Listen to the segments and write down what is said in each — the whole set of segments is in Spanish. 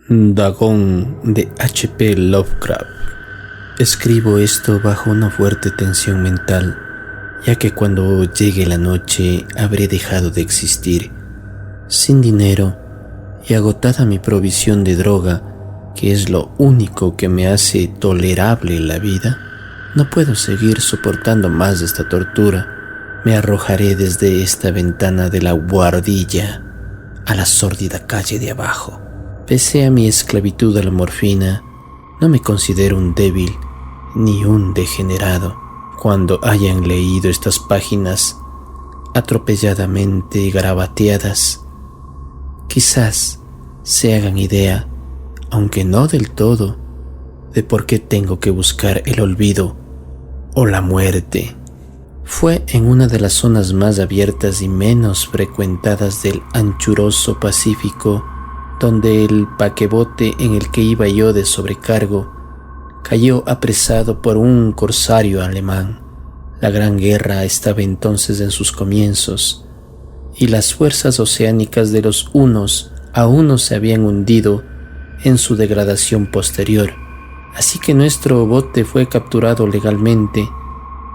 Dagón de H.P. Lovecraft. Escribo esto bajo una fuerte tensión mental, ya que cuando llegue la noche habré dejado de existir. Sin dinero y agotada mi provisión de droga, que es lo único que me hace tolerable la vida, no puedo seguir soportando más de esta tortura. Me arrojaré desde esta ventana de la buhardilla a la sórdida calle de abajo. Pese a mi esclavitud a la morfina, no me considero un débil ni un degenerado. Cuando hayan leído estas páginas atropelladamente garabateadas, quizás se hagan idea, aunque no del todo, de por qué tengo que buscar el olvido o la muerte. Fue en una de las zonas más abiertas y menos frecuentadas del anchuroso Pacífico donde el paquebote en el que iba yo de sobrecargo cayó apresado por un corsario alemán. La Gran Guerra estaba entonces en sus comienzos y las fuerzas oceánicas de los hunos aún no se habían hundido en su degradación posterior, así que nuestro bote fue capturado legalmente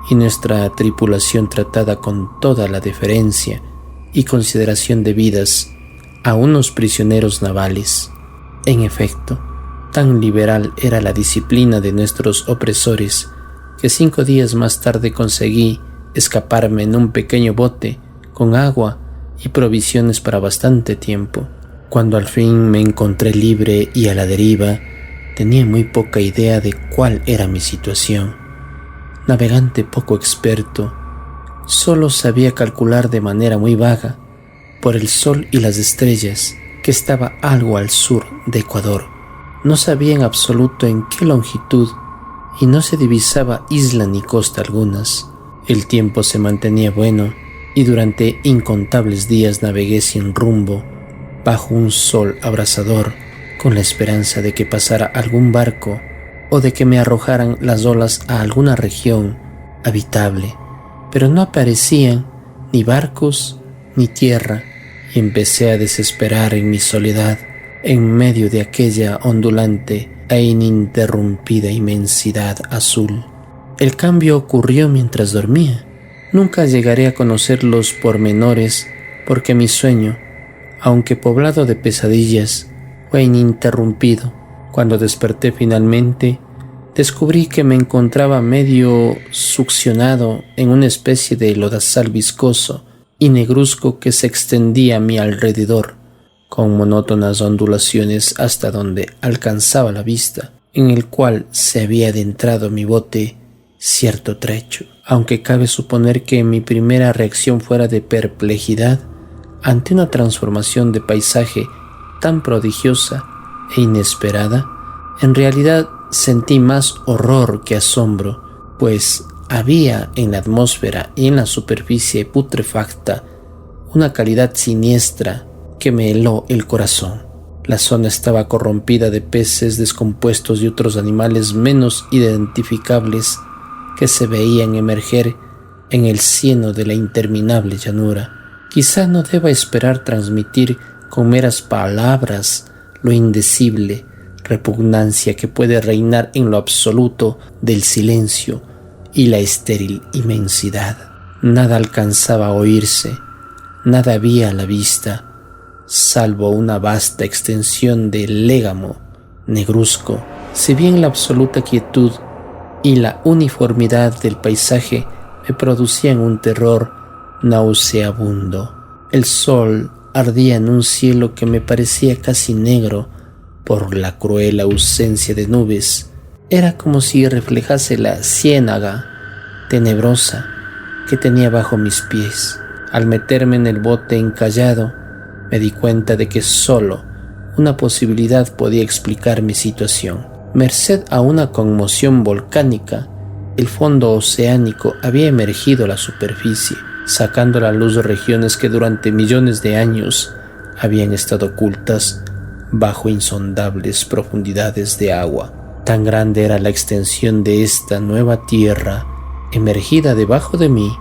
y nuestra tripulación tratada con toda la deferencia y consideración debidas a unos prisioneros navales. En efecto, tan liberal era la disciplina de nuestros opresores que 5 días más tarde conseguí escaparme en un pequeño bote con agua y provisiones para bastante tiempo. Cuando al fin me encontré libre y a la deriva, tenía muy poca idea de cuál era mi situación. Navegante poco experto, solo sabía calcular de manera muy vaga, por el sol y las estrellas, que estaba algo al sur de Ecuador. No sabía en absoluto en qué longitud y no se divisaba isla ni costa algunas. El tiempo se mantenía bueno y durante incontables días navegué sin rumbo, bajo un sol abrasador, con la esperanza de que pasara algún barco o de que me arrojaran las olas a alguna región habitable. Pero no aparecían ni barcos ni tierra, y empecé a desesperar en mi soledad en medio de aquella ondulante e ininterrumpida inmensidad azul. El cambio ocurrió mientras dormía. Nunca llegaré a conocer los pormenores porque mi sueño, aunque poblado de pesadillas, fue ininterrumpido. Cuando desperté finalmente, descubrí que me encontraba medio succionado en una especie de lodazal viscoso y negruzco que se extendía a mi alrededor, con monótonas ondulaciones hasta donde alcanzaba la vista, en el cual se había adentrado mi bote cierto trecho. Aunque cabe suponer que mi primera reacción fuera de perplejidad ante una transformación de paisaje tan prodigiosa e inesperada, en realidad sentí más horror que asombro, pues había en la atmósfera y en la superficie putrefacta una calidad siniestra que me heló el corazón. La zona estaba corrompida de peces descompuestos y otros animales menos identificables que se veían emerger en el cieno de la interminable llanura. Quizá no deba esperar transmitir con meras palabras lo indecible, repugnancia que puede reinar en lo absoluto del silencio y la estéril inmensidad. Nada alcanzaba a oírse, nada había a la vista, salvo una vasta extensión de légamo negruzco. Si bien la absoluta quietud y la uniformidad del paisaje me producían un terror nauseabundo, el sol ardía en un cielo que me parecía casi negro por la cruel ausencia de nubes. Era como si reflejase la ciénaga tenebrosa que tenía bajo mis pies. Al meterme en el bote encallado, me di cuenta de que solo una posibilidad podía explicar mi situación. Merced a una conmoción volcánica, el fondo oceánico había emergido a la superficie, sacando a la luz regiones que durante millones de años habían estado ocultas bajo insondables profundidades de agua. Tan grande era la extensión de esta nueva tierra emergida debajo de mí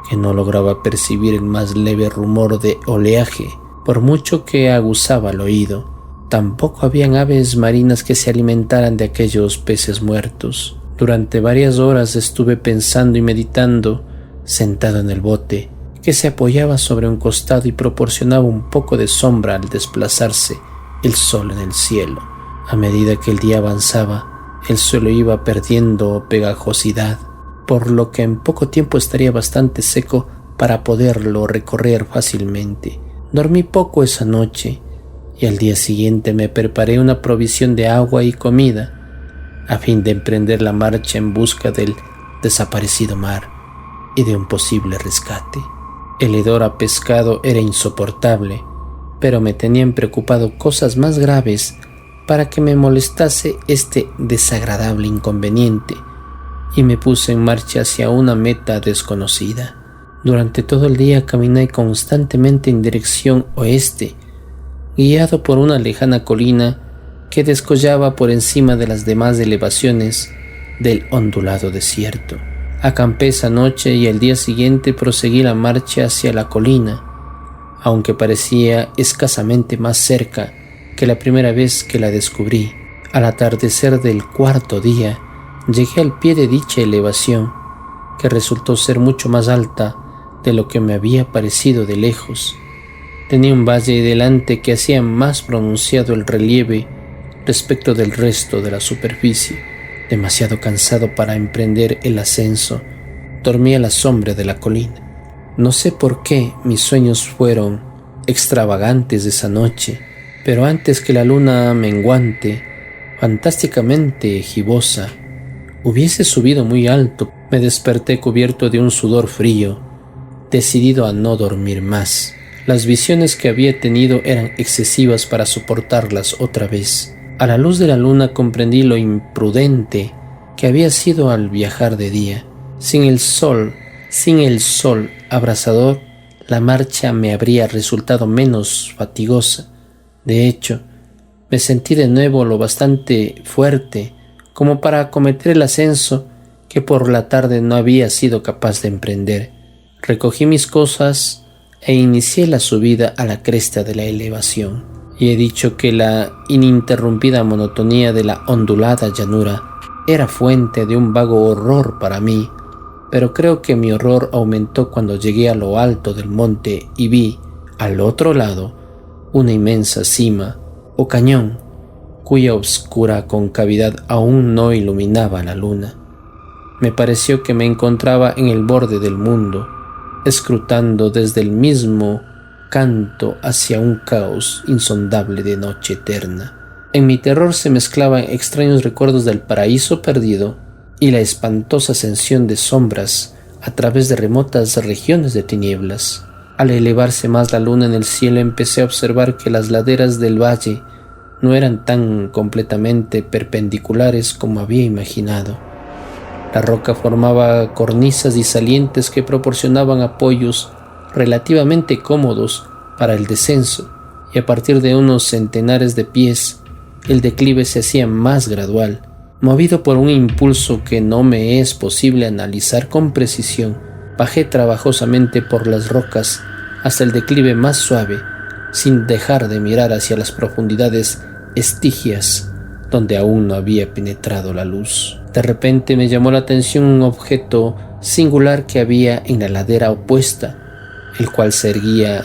que no lograba percibir el más leve rumor de oleaje, por mucho que aguzaba el oído. Tampoco habían aves marinas que se alimentaran de aquellos peces muertos. Durante varias horas estuve pensando y meditando, sentado en el bote, que se apoyaba sobre un costado y proporcionaba un poco de sombra al desplazarse el sol en el cielo. A medida que el día avanzaba, el suelo iba perdiendo pegajosidad, por lo que en poco tiempo estaría bastante seco para poderlo recorrer fácilmente. Dormí poco esa noche y al día siguiente me preparé una provisión de agua y comida a fin de emprender la marcha en busca del desaparecido mar y de un posible rescate. El hedor a pescado era insoportable, pero me tenían preocupado cosas más graves para que me molestase este desagradable inconveniente, y me puse en marcha hacia una meta desconocida. Durante todo el día caminé constantemente en dirección oeste, guiado por una lejana colina que descollaba por encima de las demás elevaciones del ondulado desierto. Acampé esa noche y al día siguiente proseguí la marcha hacia la colina, aunque parecía escasamente más cerca que la primera vez que la descubrí. Al atardecer del cuarto día, llegué al pie de dicha elevación, que resultó ser mucho más alta de lo que me había parecido de lejos. Tenía un valle delante que hacía más pronunciado el relieve respecto del resto de la superficie. Demasiado cansado para emprender el ascenso, dormí a la sombra de la colina. No sé por qué mis sueños fueron extravagantes esa noche, pero antes que la luna menguante, fantásticamente gibosa, hubiese subido muy alto, me desperté cubierto de un sudor frío, decidido a no dormir más. Las visiones que había tenido eran excesivas para soportarlas otra vez. A la luz de la luna comprendí lo imprudente que había sido al viajar de día. Sin el sol abrasador, la marcha me habría resultado menos fatigosa. De hecho, me sentí de nuevo lo bastante fuerte como para acometer el ascenso que por la tarde no había sido capaz de emprender. Recogí mis cosas e inicié la subida a la cresta de la elevación. Y he dicho que la ininterrumpida monotonía de la ondulada llanura era fuente de un vago horror para mí, pero creo que mi horror aumentó cuando llegué a lo alto del monte y vi, al otro lado, una inmensa cima o cañón, cuya oscura concavidad aún no iluminaba la luna. Me pareció que me encontraba en el borde del mundo, escrutando desde el mismo canto hacia un caos insondable de noche eterna. En mi terror se mezclaban extraños recuerdos del paraíso perdido y la espantosa ascensión de sombras a través de remotas regiones de tinieblas. Al elevarse más la luna en el cielo, empecé a observar que las laderas del valle no eran tan completamente perpendiculares como había imaginado. La roca formaba cornisas y salientes que proporcionaban apoyos relativamente cómodos para el descenso, y a partir de unos centenares de pies, el declive se hacía más gradual. Movido por un impulso que no me es posible analizar con precisión, bajé trabajosamente por las rocas hasta el declive más suave, sin dejar de mirar hacia las profundidades estigias donde aún no había penetrado la luz. De repente me llamó la atención un objeto singular que había en la ladera opuesta, el cual se erguía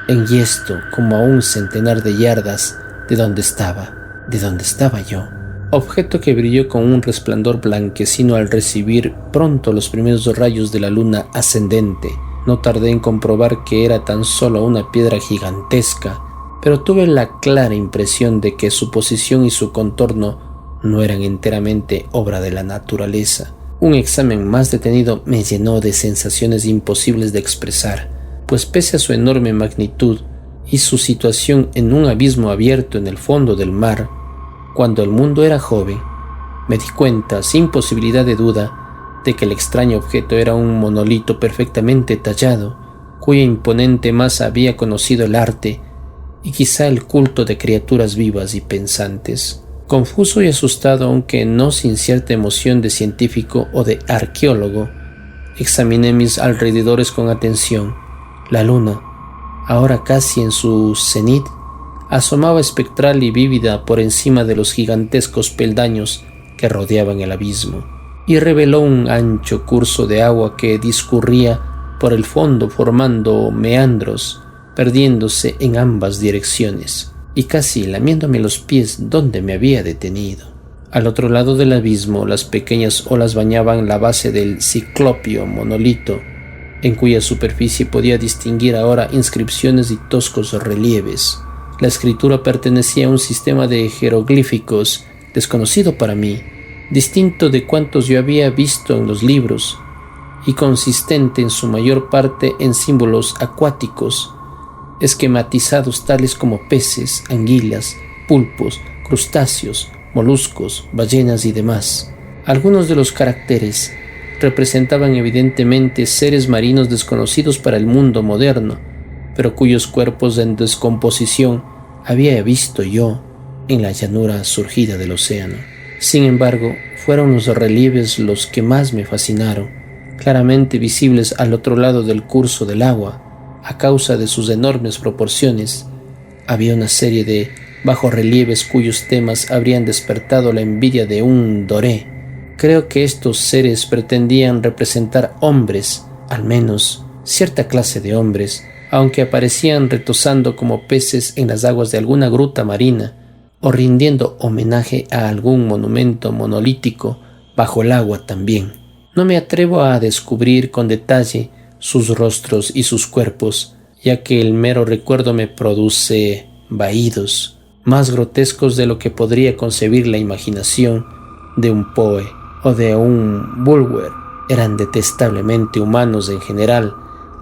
enhiesto como a un centenar de yardas de donde estaba yo. Objeto que brilló con un resplandor blanquecino al recibir pronto los primeros rayos de la luna ascendente. No tardé en comprobar que era tan solo una piedra gigantesca, pero tuve la clara impresión de que su posición y su contorno no eran enteramente obra de la naturaleza. Un examen más detenido me llenó de sensaciones imposibles de expresar, pues pese a su enorme magnitud y su situación en un abismo abierto en el fondo del mar, cuando el mundo era joven, me di cuenta, sin posibilidad de duda, de que el extraño objeto era un monolito perfectamente tallado, cuya imponente masa había conocido el arte y quizá el culto de criaturas vivas y pensantes. Confuso y asustado, aunque no sin cierta emoción de científico o de arqueólogo, examiné mis alrededores con atención. La luna, ahora casi en su cenit, asomaba espectral y vívida por encima de los gigantescos peldaños que rodeaban el abismo, y reveló un ancho curso de agua que discurría por el fondo formando meandros, perdiéndose en ambas direcciones, y casi lamiéndome los pies donde me había detenido. Al otro lado del abismo, las pequeñas olas bañaban la base del ciclópeo monolito, en cuya superficie podía distinguir ahora inscripciones y toscos relieves. La escritura pertenecía a un sistema de jeroglíficos desconocido para mí, distinto de cuantos yo había visto en los libros, y consistente en su mayor parte en símbolos acuáticos, esquematizados tales como peces, anguilas, pulpos, crustáceos, moluscos, ballenas y demás. Algunos de los caracteres representaban evidentemente seres marinos desconocidos para el mundo moderno, pero cuyos cuerpos en descomposición había visto yo en la llanura surgida del océano. Sin embargo, fueron los relieves los que más me fascinaron, claramente visibles al otro lado del curso del agua. A causa de sus enormes proporciones, había una serie de bajorrelieves cuyos temas habrían despertado la envidia de un doré. Creo que estos seres pretendían representar hombres, al menos cierta clase de hombres, aunque aparecían retozando como peces en las aguas de alguna gruta marina, o rindiendo homenaje a algún monumento monolítico bajo el agua también. No me atrevo a descubrir con detalle sus rostros y sus cuerpos, ya que el mero recuerdo me produce vahidos, más grotescos de lo que podría concebir la imaginación de un Poe o de un Bulwer. Eran detestablemente humanos en general,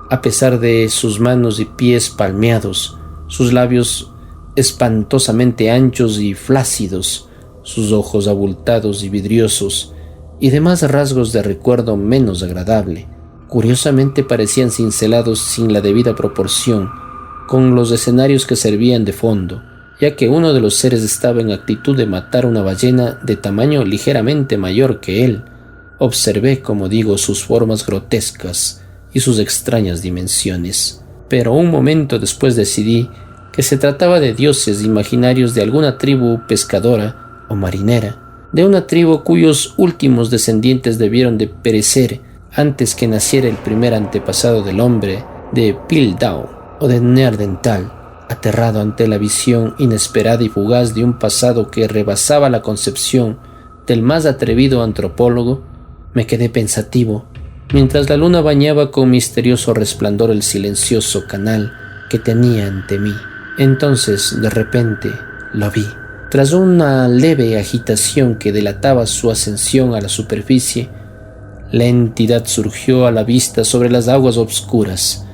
a pesar de sus manos y pies palmeados, sus labios espantosamente anchos y flácidos, sus ojos abultados y vidriosos, y demás rasgos de recuerdo menos agradable. Curiosamente parecían cincelados sin la debida proporción, con los escenarios que servían de fondo, ya que uno de los seres estaba en actitud de matar una ballena de tamaño ligeramente mayor que él. Observé, como digo, sus formas grotescas y sus extrañas dimensiones, pero un momento después decidí que se trataba de dioses imaginarios de alguna tribu pescadora o marinera, de una tribu cuyos últimos descendientes debieron de perecer antes que naciera el primer antepasado del hombre, de Piltdown o de Neandertal. Aterrado ante la visión inesperada y fugaz de un pasado que rebasaba la concepción del más atrevido antropólogo, me quedé pensativo, mientras la luna bañaba con misterioso resplandor el silencioso canal que tenía ante mí. Entonces, de repente, lo vi. Tras una leve agitación que delataba su ascensión a la superficie, la entidad surgió a la vista sobre las aguas obscuras.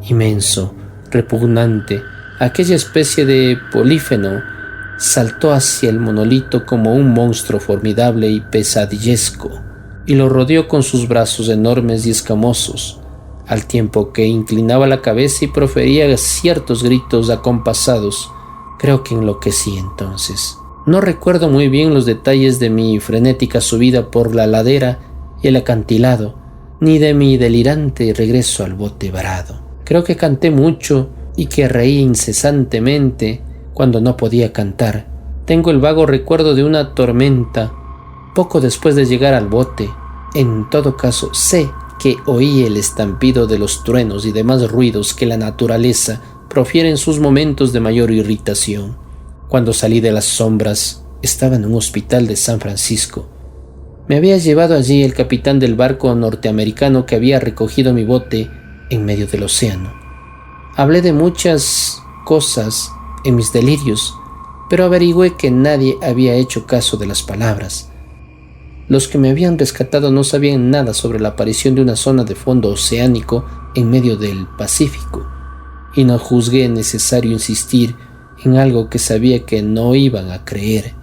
Inmenso, repugnante, aquella especie de polífeno saltó hacia el monolito como un monstruo formidable y pesadillesco, y lo rodeó con sus brazos enormes y escamosos, al tiempo que inclinaba la cabeza y profería ciertos gritos acompasados. Creo que enloquecí entonces. No recuerdo muy bien los detalles de mi frenética subida por la ladera y el acantilado, ni de mi delirante regreso al bote varado. Creo que canté mucho y que reí incesantemente cuando no podía cantar. Tengo el vago recuerdo de una tormenta poco después de llegar al bote. En todo caso, sé que oí el estampido de los truenos y demás ruidos que la naturaleza profiere en sus momentos de mayor irritación. Cuando salí de las sombras, estaba en un hospital de San Francisco. Me había llevado allí el capitán del barco norteamericano que había recogido mi bote en medio del océano. Hablé de muchas cosas en mis delirios, pero averigüé que nadie había hecho caso de las palabras. Los que me habían rescatado no sabían nada sobre la aparición de una zona de fondo oceánico en medio del Pacífico, y no juzgué necesario insistir en algo que sabía que no iban a creer.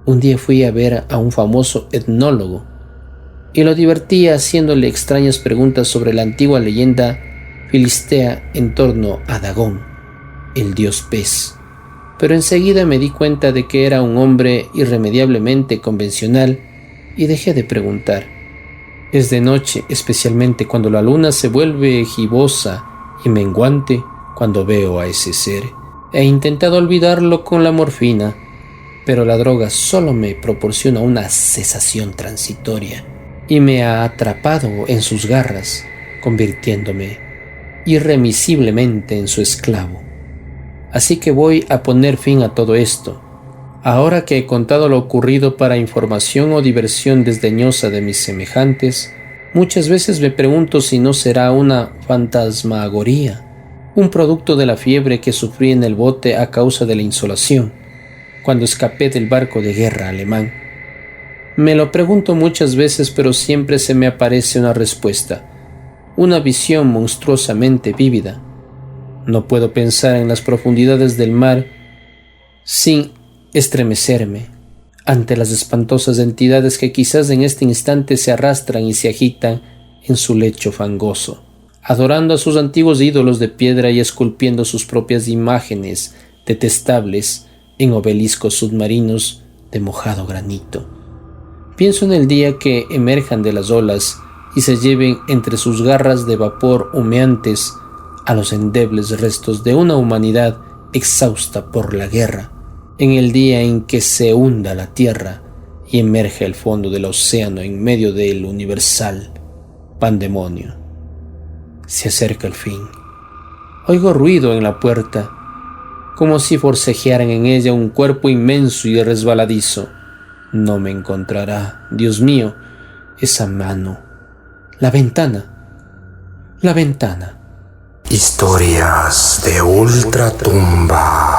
Un día fui a ver a un famoso etnólogo y lo divertí haciéndole extrañas preguntas sobre la antigua leyenda filistea en torno a Dagón, el dios pez. Pero enseguida me di cuenta de que era un hombre irremediablemente convencional y dejé de preguntar. Es de noche, especialmente cuando la luna se vuelve gibosa y menguante, cuando veo a ese ser. He intentado olvidarlo con la morfina, pero la droga solo me proporciona una cesación transitoria y me ha atrapado en sus garras, convirtiéndome irremisiblemente en su esclavo. Así que voy a poner fin a todo esto. Ahora que he contado lo ocurrido para información o diversión desdeñosa de mis semejantes, muchas veces me pregunto si no será una fantasmagoría, un producto de la fiebre que sufrí en el bote a causa de la insolación, cuando escapé del barco de guerra alemán. Me lo pregunto muchas veces, pero siempre se me aparece una respuesta, una visión monstruosamente vívida. No puedo pensar en las profundidades del mar sin estremecerme ante las espantosas entidades que quizás en este instante se arrastran y se agitan en su lecho fangoso, adorando a sus antiguos ídolos de piedra y esculpiendo sus propias imágenes detestables en obeliscos submarinos de mojado granito. Pienso en el día que emerjan de las olas y se lleven entre sus garras de vapor humeantes a los endebles restos de una humanidad exhausta por la guerra, en el día en que se hunda la tierra y emerge el fondo del océano en medio del universal pandemonio. Se acerca el fin. Oigo ruido en la puerta, como si forcejearan en ella un cuerpo inmenso y resbaladizo. No me encontrará, Dios mío, esa mano. La ventana. Historias de ultratumba.